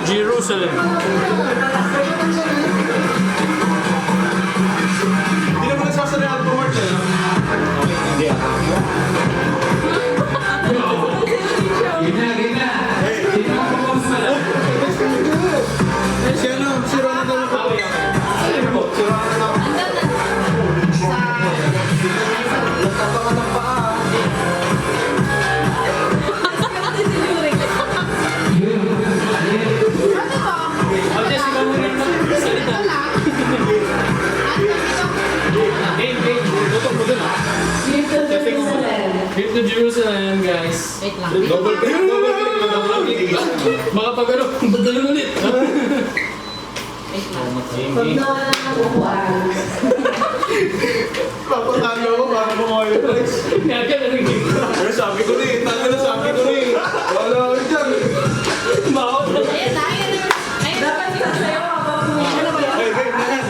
Jerusalem. Hindi naman nagsasali ang March eh. Hindi ah. Si ano? Si Ronaldo yung kapatid. Si Ronaldo. Nagtatangan ng paa. Ate, si Mamo rin na salita. Game. Tutok mo dun ah. Trip to Jerusalem, guys. Wait lang. Double click. Baka pag ano, pagdalon ulit. Wait lang. Game. Papatalo ko para bumayo guys. Kaya ka na naging. Pero sabi ko na eh. Tanga na sabi ko na eh. Wala ko dyan. Bakit? Ayan na, ayan na. Ay, dapat kita sa'yo. Ano ba yun? Hey, hey, na yan.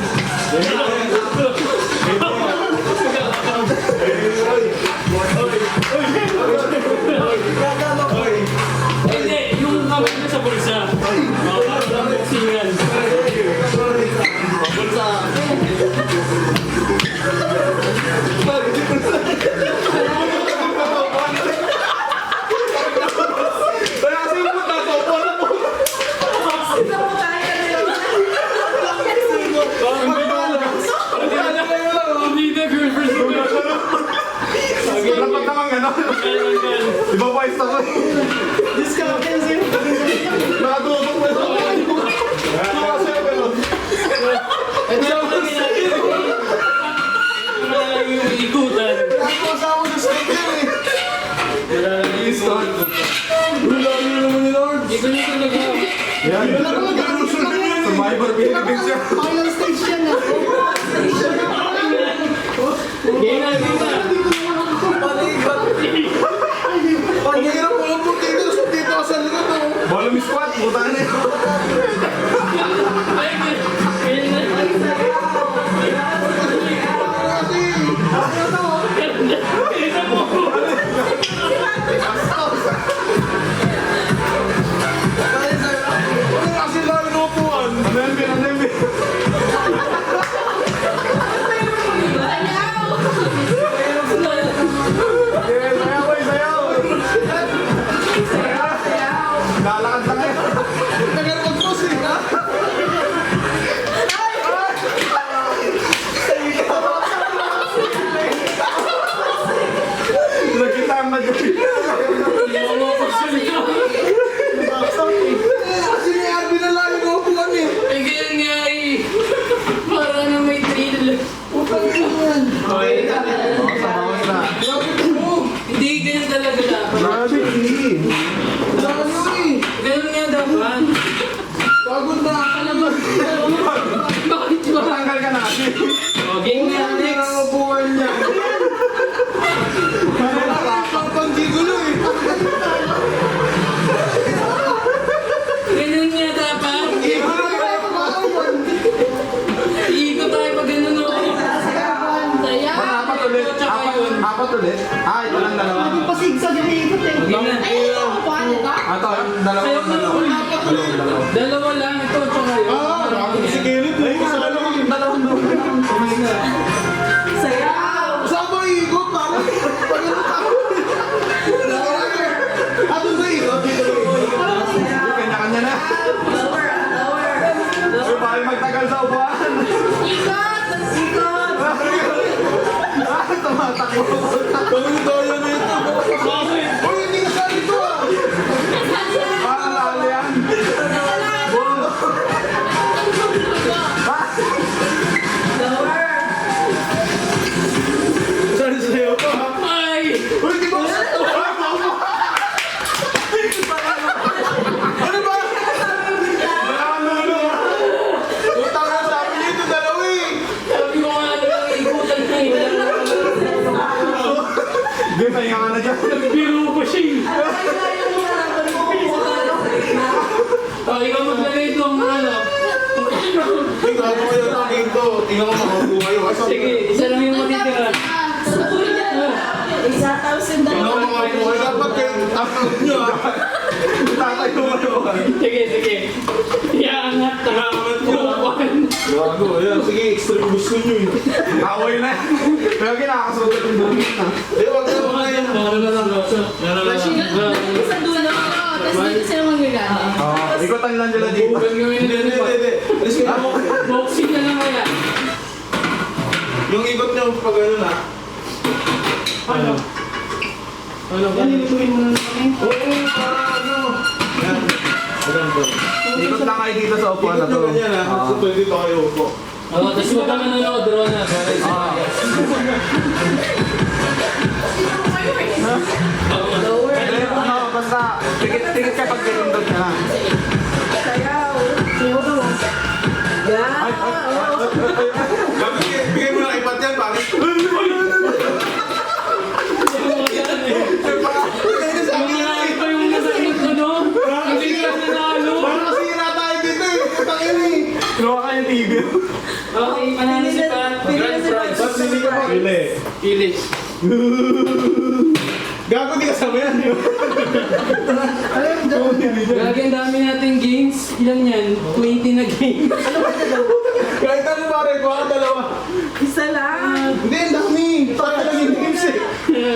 Hindi, yung kamay na sa bulsa. Parang lang buksingan. Kaya kasi yung punta ko, wala po. Hindi na girlfriend ko. Dapat naman gano'n. Di ba pa isa ko? Discount kasi. Nakatutok na ito. Tuwa sa'yo gano'n. Ito lang ginagawa. Ito lang yung ikutan. Ako kasama sa sticker eh. Wala lang yung ikutan. Wala nyo naman ni Lord. Ikaw yung talaga. Yan. Survivor Philippines siya. Final stage yan na. Game na. Ang hirap mo lang po dito. Dito ka sa likod mo. Bola mi squat. Buta na yun. Ano kasi lalo na upuan? Ano yan? Lalakad na kayo. Nagkakapos eh. Nakita ang kasi ni Arvin na lang yung upuan eh. Ay, ganyan nga eh. Para na may thrill. Okay. Sabawan na. Hindi, ganyan talaga dapat. Grabe eh. Ano eh. Ganyan nga dapat. Pagod na ka naman. Bakit ba? Matanggal ka na kasi. O, game nga Ang next. upuan niya. Pang gigulo eh. Ganyan nga dapat. Gigulo eh. Iikot tayo pag ganun o. Sayaw. Apat ulit. Apat ulit. Ah, ito lang dalawa. Pasigsag yung ikot eh. Game na. Ay, ito ako pa, ano ka? Ito, dalawa. Sayaw na Dalawa. ulit. Dalawa lang. Ito, tsaka yun. Grabe si Kelly. Ay, dalawang doon. Sayaw. Saan ba ikot? Parang pagano ka? Ato ba ikot? Kanya-kanya na. Lower, lower. Uy, bakit magtagal sa upuan? Ikot! Ikot! Tumatakbo. Pagano na ito? Uy, hindi ka saan ito ah. Parang lalo yan. Lower! Saan sa'yo to ha? Ay! Uy, di ba? Ano ba? Nakanulo. Utang na sabi niyo ito dalawa eh. Sabi ko nga lang, ikutan na eh. Hindi, pahinga ka na dyan. Nagbiro pa siya eh. Oh, ikaw maglagay itong ano. Tingnan mo kayo ng ito. Tingnan mo makakuha kayo. Sige, isa lang yung matitira. Isa thousand Tingnan mo makakuha. Dapat kayo tapos nyo ha. Tatayo mo naman. Sige. Ayan, sige, extreme gusto nyo eh. Away na. Pero kinakasulat yung dumi na. Eh, wag na wag na yan. Meron na lang. Meron na lang. Sa dulo. Tapos dito sila manggagaling. Ikutan lang nila dito. Huwag gawin Hindi, hindi, na hindi. Let's go. boxing na lang kaya. Yung ikot nyo pag ano na. Ano? Ano ba? Nilituin mo na kami. Oo, para ano. Yan. Ikot lang kayo dito sa upuan Ikot na nyo to. ganyan ha. So, pwede tayo po. Oo, tapos huwag ka manonood, draw na. Para isa Lower. Basta, tikit ka pag pinindot ka na. Sayaw. Siguro. Yeah. Bigay mo na ipat yan, bakit? Mga pa yung nasa ano? Hindi ka nanalo. Parang masira tayo dito eh. Putang ina eh. Kinuha ka yung TV. Okay, panalo si Pat. Grand prize. Ba't hindi ka pa? Pili. Pili. Gago, di kasama yan. Gagi, ang dami nating games. Ilan yan? 20 na games. Kahit ano pare, kuha ka dalawa. Isa lang. Hindi, ang dami. Parang lang yung games eh.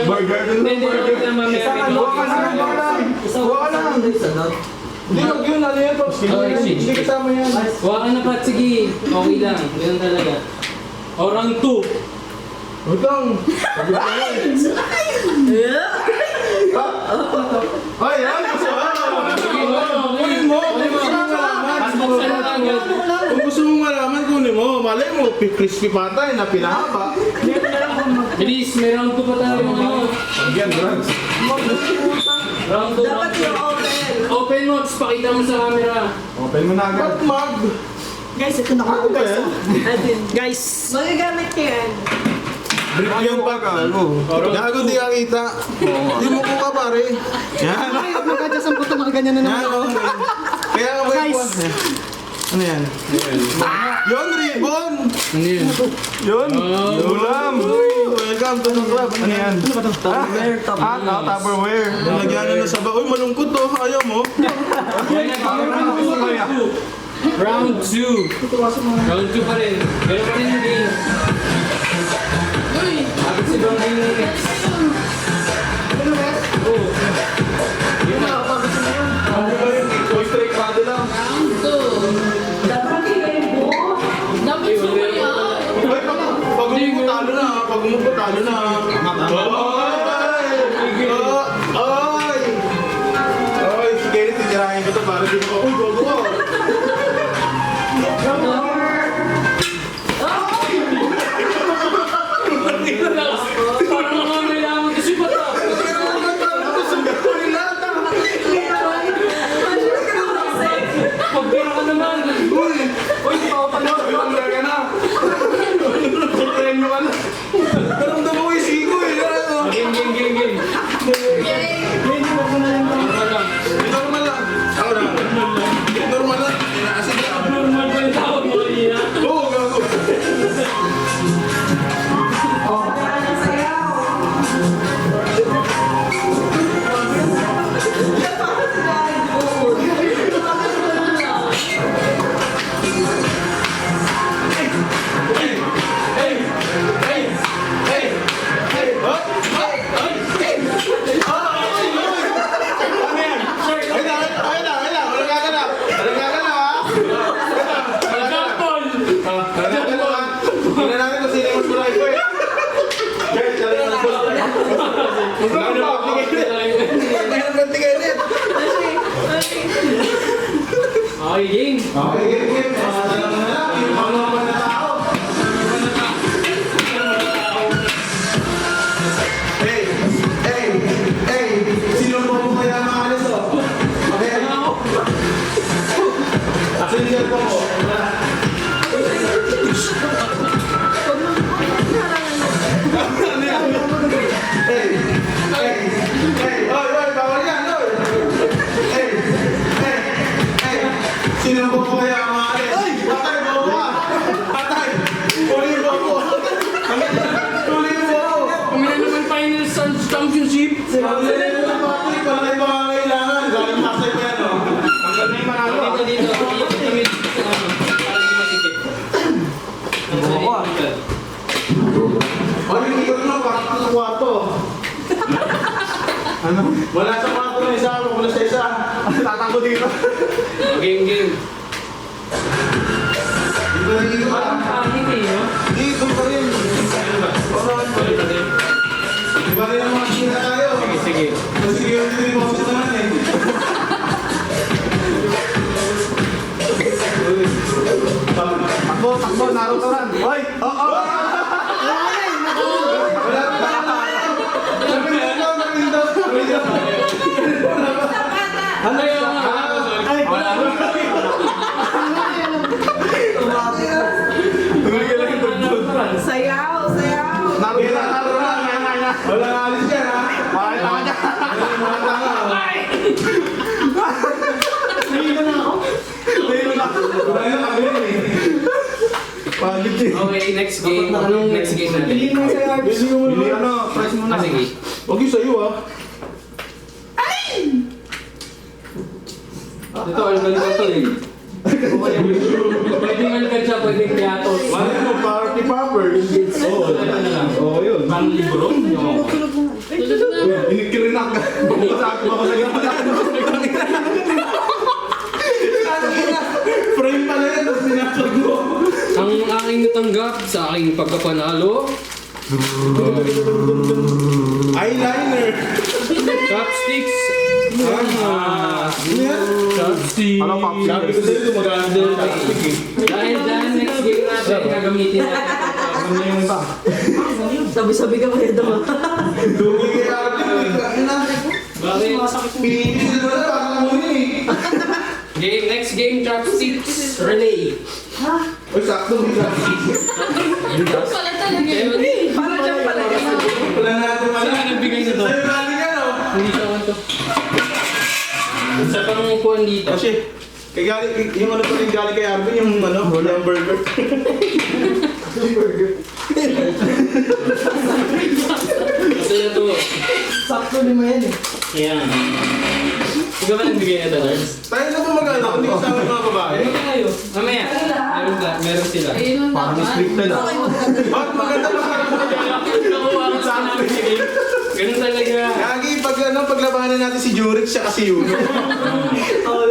Burger din Hindi, hindi, hindi naman may Kuha ka lang, kuha ka lang. Kuha ka lang. Hindi, wag yun. Ano yan, Pops? Hindi kasama yan. Huwag ka na, Pat. Sige. Okay lang. Ganun talaga. O, round 2. Utang. Ay, yan. Gusto mo. Kunin mo. Kung gusto mo malaman. Kung gusto mo malaman, kunin mo. Malay mo, crispy patay na pinahaba. Bilis, may round 2 pa tayo. Ano? Again, drugs. Round 2. Dapat yung open. Open mo, tapos pakita mo sa camera. Open mo na agad. Ba't mag? Guys, ito na Ako ba yan? Guys. Magagamit ko yan. Brief yung pag-ano. Gago, di ka kita. Di mo ko ka, pare. Yan. Magkadya sa buto, nakaganyan na Yan, oh. Kaya nga ba yung ano yan? Yon, ribbon! Ano yun? Yun. Ulam. Welcome to the club. Ano yan? Tupperware. Tupperware. Lagyan na sa ba? Uy, malungkot to. Ayaw mo? Round 2. Round 2 pa rin. Pero pa rin yung game. Habit si Don Ring next. Oh. Yun na. Ano ba yun? Toy strike pa lang. Dapat yung mo. Dapat Ay, yung wala mo. Ay, pag umupo talo na. Pag umupo talo na. Ay! Ay, sige, titirahin ko to para di ko. Uy, gogo ko. Parang mga may lamang kasi pa to. Pagpira ka naman. Uy, di pa ako panood. Pagpapalala ka na. Premyo ka na. Naramdam ko yung siko eh. Ano? Game. Normal lang. Ako na. Normal lang. Inaasig lang. Normal ba yung tawag mo kanina? Oo, gago. Tingnan natin kung sino yung mas malaki ko eh. Guys, talaga mas malaki. Magkano ba? Magkano ba tingin? Okay, game. Okay, game. Alam mo na, yung panglaman na tao. Hey! Sino po mo kaya maalis oh? Okay. Asan yung cellphone ko? Ano yan? Hey! Oy, bawal yan, oy! Hey! Sino po mo kaya maalis? Patay mo ba? Patay! Tuloy mo ako! Tuloy mo ako! Kami na naman final championship. Wala tayong mga kailangan. Galing Pasay pa yan, oh. Ang ganda yung manalo. Dito. Para hindi masikip. Wala sa kwarto na isa, wala sa isa. Tatakbo dito. Game. Di ba nagiging Parang pangit eh, no? Dito pa rin. Iba rin ang mga sina tayo. Sige. Sige, hindi mo ako naman eh. Takbo, Naruto ran. Hoy! Oo! Wala pa tayo. Ano yung Sayaw, sayaw. Naruto ran. Wala nga alis yan ha. Bakit naman niya? Mga tanga. Wala na kami rin eh. Pagod eh. Okay, next game. Next game natin. Bili mo Bili naman. ano, price mo na. Sige. Huwag yung sa'yo ah. Ito, algan ko to eh. Pwedeng algan siya, pwedeng piatos. Wala mo, party poppers. Oo, oo yun. Pang libro? Yung Inikirinak ka. Sabi mo ako sa gano'n. Frame pala yan, tapos pinasag mo. ang aking natanggap sa aking pagkapanalo, Eyeliner. chopsticks. Chopsticks. Ano, Pop? Sabi ko sa'yo, gumagana din ang chopstick eh. Dahil dyan, next game natin, gagamitin natin. Ano na yung iba? Sabi-sabi ka kaya daw. Lugi kaya rin. Bakit? Pinipisil mo na, parang muli eh. Game, next game, chopsticks relay. Uy, sakto, may chopstick. Pala talaga yun. Para dyan pala yun. Wala na ito Saan ka nagbigay nito? Sa'yo galing yan oh. Hindi siya kanto. Sa pangungupuan dito. Kasi, kay galing, yung ano pa rin galing kay Arvin, yung ano, yung burger. Ito yung to. Sakto lima yan eh. Yan. Ikaw ba nagbigay nito, Lars? Tayo na ba mag-ano? Hindi kasama yung mga babae. Ano tayo? Mamaya. Meron sila. Parang scripted ah. Ba't maganda ba? Nakuha ko sa namin si Game. Ganun talaga. Gagi, pag ano, paglabanan natin si Jurix siya kasi Yuno.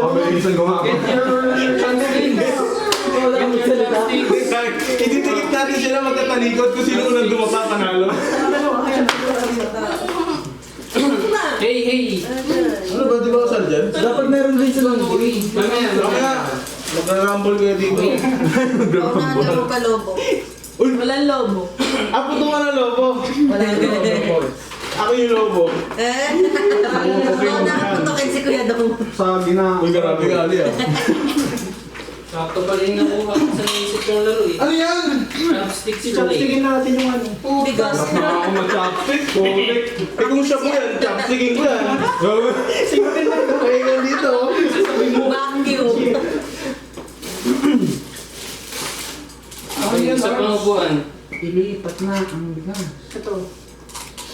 Pabilisan ko nga. Get your chance in. Get your chopsticks. Ititikip natin sila magkatalikod kung sino unang dumapa panalo. Hey! Ano ba, di ba kasal dyan? Dapat meron din silang Mamaya. Mamaya, mag-rumble kayo dito. Paunahan mo pa lobo. Uy, Walang lobo. puto ka ng lobo. Walang lobo. Ako yung lobo. Paunahan putokin si Kuya Dong. Sa gina... Uy, grabe gali ah. Sakto pa rin nakuha ko sa naisip kong laro eh. Ano yan? Chopsticks relay. natin yung ano. Bigas. Baka ako mag-chopstick. Bumalik. Eh kung siya po yan, chopsticking ko yan. Sigurin na ito. Kaya yan dito. Vacuum. Okay, sa pangupuan. Ilipat na ang bigas. Ito.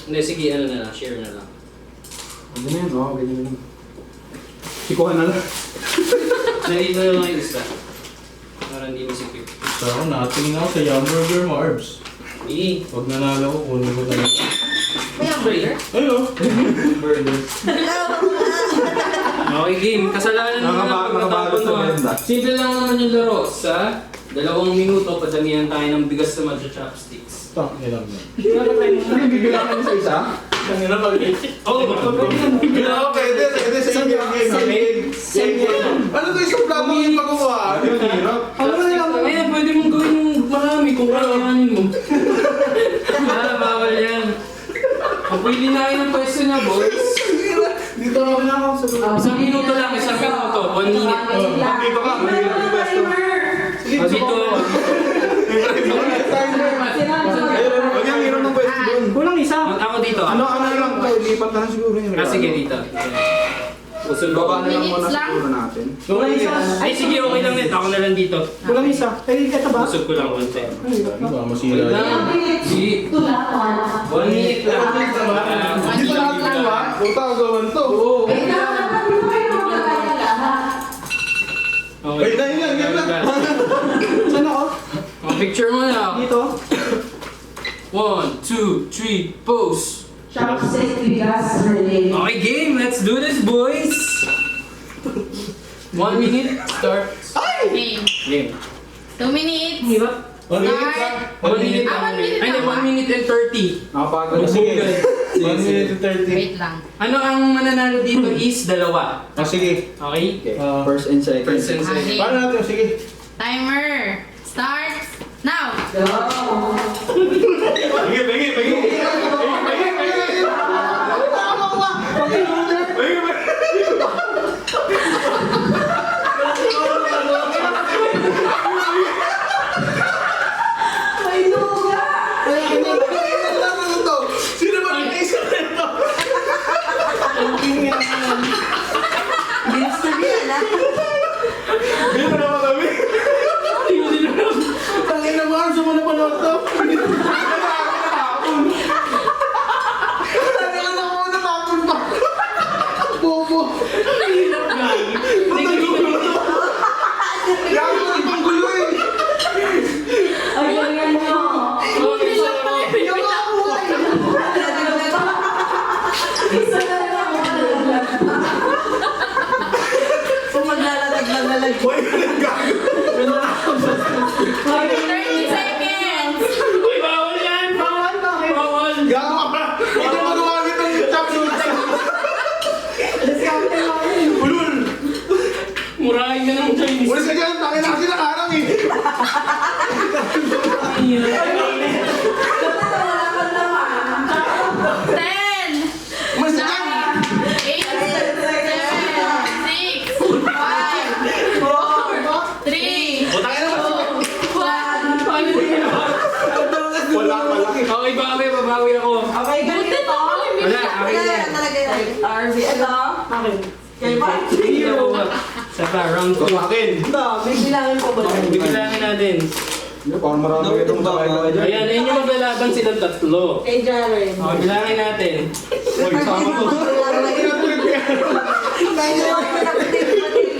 Hindi, sige, ano na lang, share na lang. Ganyan yan, oo, ganyan yan. Sikuhan na lang. Nalito na lang yung isa. Para hindi masipip. So ako, natingin ako sa Yumburger Marbs. Eh, Pag nanalo ko, kunin ko talaga. May hamburger? Ayun. burger. Okay, game. Kasalanan mo na Nakabalot sa benda. Simple lang naman yung laro. Sa 2 minuto, padamihan tayo ng bigas na mag-chopsticks. Tak, nilang yan. Ano yung bibilang ka sa isa? Ang ina pag... Oh, Hindi ako pwede sa inyo. Ano to isang plato yung pagkuha? Ang hirap. Kaya pwede mong gawin yung marami kung kakayanin mo. Bawal yan. Pagpili na kayo ng pwesto niya, boys. Dito ako na ako sa... Isang minuto lang, isang minuto. 1 minute. Dito ka, may Dito. Huwag yung hirap ng pwesto doon. Kulang isa. Ako dito. Ano lang to, lipat na lang siguro yun. Sige, dito. Usul Baba na lang muna Minutes lang? siguro natin. Kulang isa. Ay, sige, okay lang net. Ako na lang dito. Kulang isa. Eh, ito ba? Usog ko lang konti. Ba, masira Wait yan. lang. Sige. 1 minute lang. Di ba natin ito ba? Puta, gawan to. Okay. Ay, yan lang. Saan ako? Picture mo na. Dito. 1, 2, 3, pose. Shops. Upset Bigas Relay. Okay, game. Let's do this, boys. 1 minute. Start. Game. Game. 2 minutes. Hirap. 1 minute Start. 1 minute. Ah, 1 minute Ay, lang 1 minute and 30. Nakapagod. Sige. 1 minute and 30. Wait lang. Ano ang mananalo dito is dalawa. Sige. Okay? Okay. First and second. First and second. Okay. Paano natin? Sige. Timer. Start. Now. May luga. Sino ba nag-isip nito? Hindi mo naman kami. Tangin na ba? Gusto mo na panood to? Tangin na ako natapon pa. Bobo. Gago ang panggulo eh. Ay, ganyan mo. Yung ako ay. Isa na lang ako. Kung maglalaglag. Boy, gago. 30 seconds. Uy, bawal yan! Bawal! Bawal! Gago ka pa. Hindi mo gumamit ng chopsticks. Ulul. Murahin ka ng Chinese. Ulis ka dyan. Tangin na kasi nakarang eh. Ten. Ulis ka dyan. 8, 7, 6, 5, 4, 3, Tangin na ba? 1. Paano yun? Wala malaki. Okay, babawi ako. Okay, ganito to. Wala, okay na. RV, ano? Kay Mark. Zero. Sa pa, round 2. Akin. May bilangin ko ba? Bigilangin natin. Parang marami itong tayo. Ayan, ayun yung maglalaban silang tatlo. Kay Jaren. Okay, bilangin natin. Huwag sama to.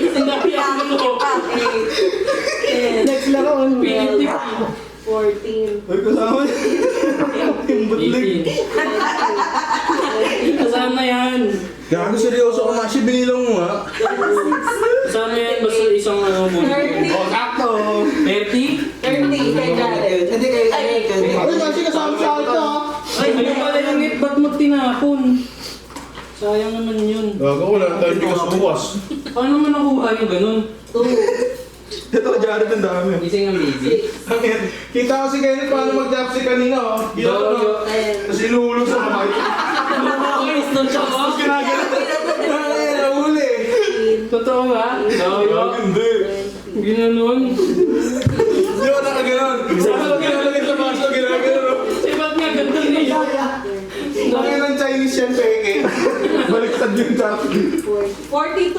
Sinabi ako mo. Next lang ako. Pinitip. 14. Uy, kasama niya. Yung butlig. 18. Kasama yan. Gago, seryoso ka, Mashi. Binilang mo ha. Kasama yan, basta isang ano mo. 30. O, sakto. 30? 30 kay Jaren. Hindi kay Uy, Mashi, kasama sa akin to ha. Ay, ayun pala yung ngit, ba't mo tinapon? Sayang naman yun. Gago, wala tayong bigas bukas. Paano mo nakuha yung ganun? 2. Ito, Jared, ang dami. Gising ang baby. Amin. Kita ko si Kenneth paano mag-chopstick kanina oh. Yo, Yo. Tapos inuulog sa kamay. Nakakainis doon siya. Tapos ginagalit. Ay, nahuli. Totoo ba? Yo. Hindi. Ginanon. Hindi ko nakaganon. Sabi ko ginagalit sa baso, ginaganon. Eh, ba't nga ganda niya? Bakit ng Chinese yan, peke? Baliktad yung chopstick. 42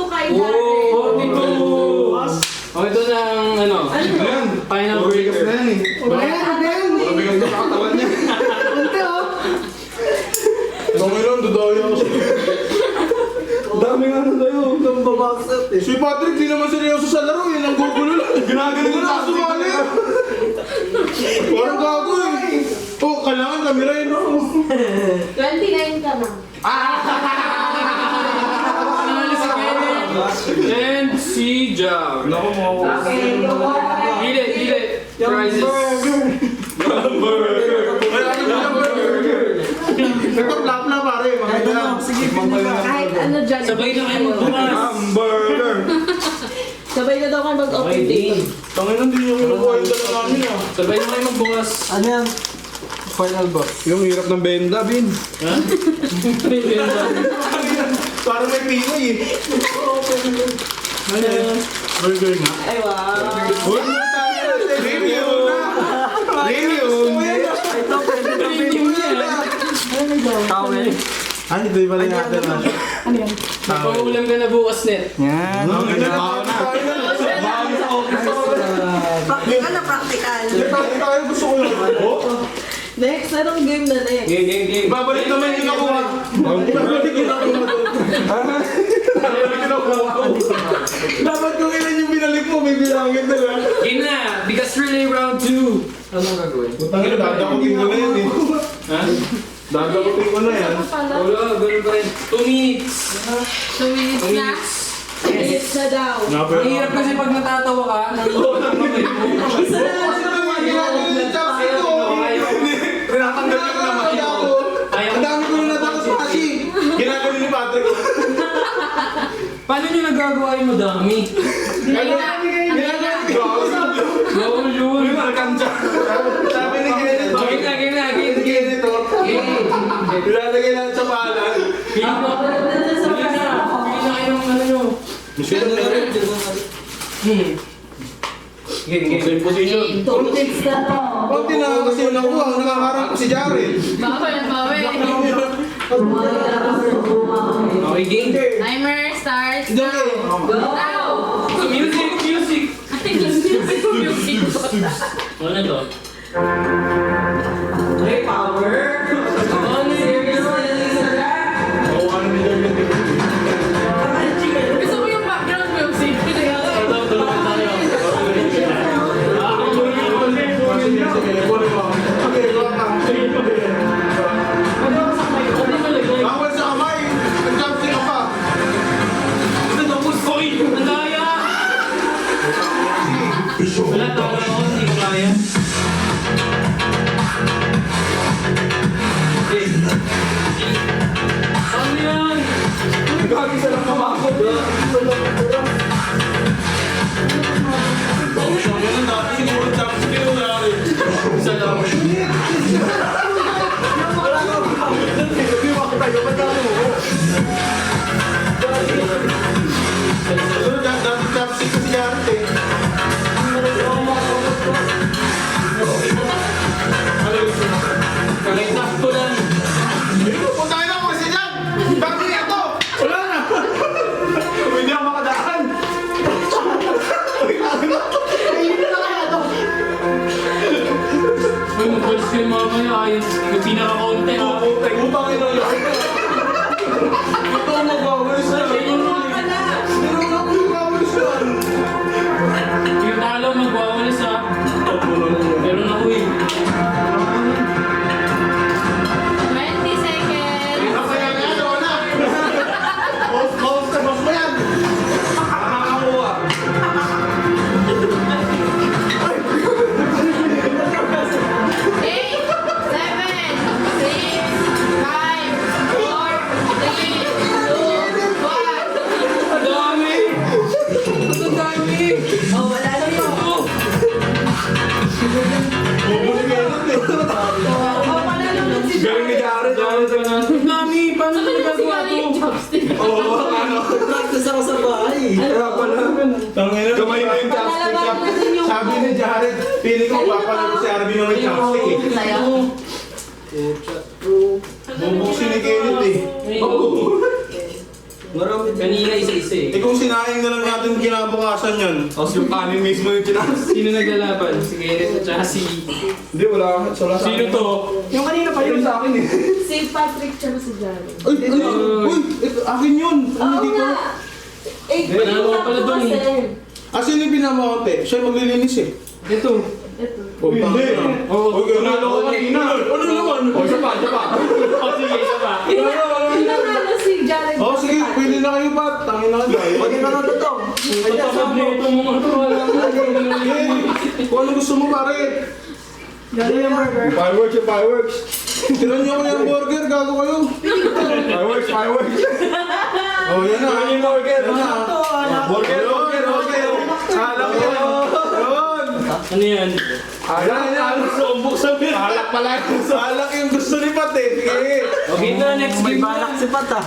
kay Jaren. Oh, 42! Oh, ito na ang ano, Ayan. final Bigas breaker. na yan eh. Bigas na katawan niya. Tungin lang, dudawin ako siya. Daming ano tayo, ng babakset eh. Si Patrick, di naman seryoso sa laro, yun ang gugulo lang. Ginagaling ko na sumali. Parang gago eh. Oh, kailangan kamera yun, no? 29 ka na. Finally si Kenneth and si Jam. Naku mo. Okay, go on. Hilit. Prizes. Burger. Ito, flap na pare. Sige, Kahit ano dyan. Sabay na kayo magbukas. Hamburger. Sabay na daw kayo Okay, mag-open din. dito. Tangin lang, di yung kinukuha yung dala namin ah. Sabay na kayo magbukas. Ano yan? Final boss. Yung hirap ng benda, Bin. Ha? Parang may pinoy eh. Burger nga. Ay, wow. Huwag mo tayo natin. Review na. Review. Towel. Ay, ito yung pala natin na. Magpaulam ka na bukas, Net. Yan. Practical na practical. Tayo gusto ko yun. Next, anong game na next? Game. Babalik naman yung nakuha. Babalik yung nakuha. Babalik yung nakuha ko. Dapat kung ilan yung binalik mo, may bilangin na lang. Game na. Bigas relay round 2. Ano gagawin? Putang ina, dadakutin ko na yun eh. Ha? Dadakutin ko na yan. Wala, ganun pa rin. 2 minutes. 2 minutes 2 na. minutes. Minutes na daw. Mahirap kasi pag natatawa ka, nalulunod ang kamay mo. Isa na lang. Ano naman ginagawa yung chopstick ko? Tinatanggal ko na maki ko. Ang dami ko na natakot sa kasi. Ginagawa ni Patrick. Paano nyo nagagawa yung madami? Bawal yun. Sabi ni Kenneth. Game na. Kenneth, ilalagay lang sa palan. Game na. Sige na. Sige na kayo ng ano nyo. Game. Same position. 2 minutes na to. Pag tinaka kasi yung nakuha, nakakarang ko si Jared. Bawi. Okay, game. Timer starts Hindi, now. okay. Now. Music. Music. Ano na to? Hey, power! Ano Oo, ano ni Jared? Gusto ko yung background music. Tulungan tayo. Sige, kunin mo. Okay, gawa ka. Bawal sa kamay. Nag-chopstick ka pa. Hoy! Ang daya! Wala, tawag ako. Hindi ko kaya. Ano yan? Nagkagisa lang kamakot. Ganun dati, siguro chopstick yung nangyari. Isa lang. Siguro dati chopstick kasi Jared eh. Ano gusto mo? Kahit sakto lang. Puntahin ako kasi dyan! Bakit niya to? Wala na! Hindi ako makadaan! Uy, mag-balls kayo mamaya. Ayos. Yung pinaka-konti ha. Utang ina yun! Ito ang magbawalis na! Pero ako yung magbawalis na! Yung talo magwawalis ha. Meron ako eh. 20 seconds. Ako yan yan! Wala! Boss mo yan! Nakakakuha! 8, 7, 6, 5, 4, 3, 2, 1. Ang dami! Ang dami! Oh, wala na yun. Bubuli ka yan! Oh, panalo si Galing ni Jared! Ang dami! Paano Saan na si nagagawa Gary to? yung chopstick? Oo, ano? Practice ako sa bahay. Kaya pala. Kamay na yung chopstick. Sabi ni Jared, pili ko papalaro si Arby ng may chopstick eh. Sayo. Bubuksin ni Kenneth eh. Marami din. Kanina isa-isa eh. Eh kung sinaing na lang natin kinabukasan yan. Tapos yung kanin mismo yung chinaps. Sino naglalaban? Si Kenneth at saka si... Hindi, wala sa Sino to? Yung kanina pa yun sa akin eh. Si Patrick tsaka si Jared. Uy, ito, akin yun. Hindi ko. Eh, Panalo ka pala dun eh. Asin yung pinamakonte? Siya yung maglilinis eh. Ito. Ito. Oh, hindi. Oo. Panalo ko kanina. Ano naman? O, isa pa. O sige, isa pa. Pinanalo si Jared. Oh, sige, pwede na kayo pa. Tangin na kayo. Pwede na lang ito. Patapad mo itong mga to. Wala mo. Eh, kung ano gusto mo pare. Galing yung burger. Fireworks yung fireworks. Tiran niyo ako yung burger, gago kayo. Fireworks. Oh, yan na. Yan burger. na. Burger. Halak yan. Yun. Ano yan? Halak. Sumbok sa bin. Halak pala. Halak yung gusto ni Pat eh. Sige. Okay na, next May game balak na. si Pat ah.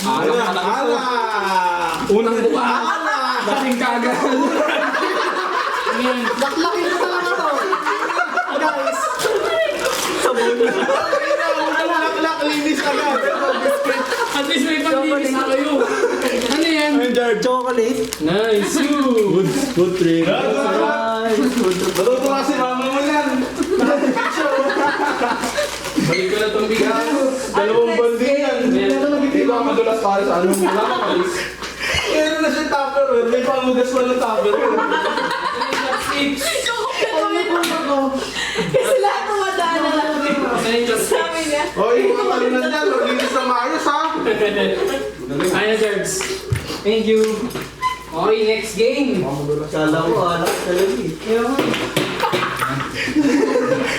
Halak. Unang buka. Halak. Dating kagad. Ano yan? Baklakin ko talaga to. Guys. Sabon. Halak, linis agad. At least may panlinis na kayo. Ano yan? Chocolate. Nice. Good trip. Matuto kasi mama mo yan. Balik ko na itong bigas. Dalawang banding yan. Hindi ba madulas para sa ano? Wala ka palis. Meron na siya tupperware. May pamugas pa ng tupperware. Kasi lahat ng madala lang. Sabi niya. Oy, mga talunan dyan, maglinis na maayos ha. Ayun, Jerks. Thank you. Okay, next game. Kala ko, anak, talaga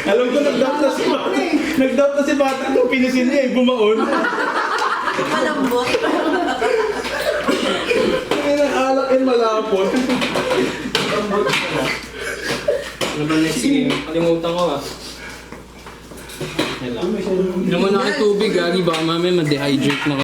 Alam ko, nag-doubt na si Patrick. Nag-doubt na si Patrick nung pinisin niya eh, bumaon. Malambot. Ngayon ang alak and malapot. Ano ba next game? Kalimutan ko ah. Yan lang. Inom mo na kayo tubig, Gagi. Baka mamaya ma-dehydrate na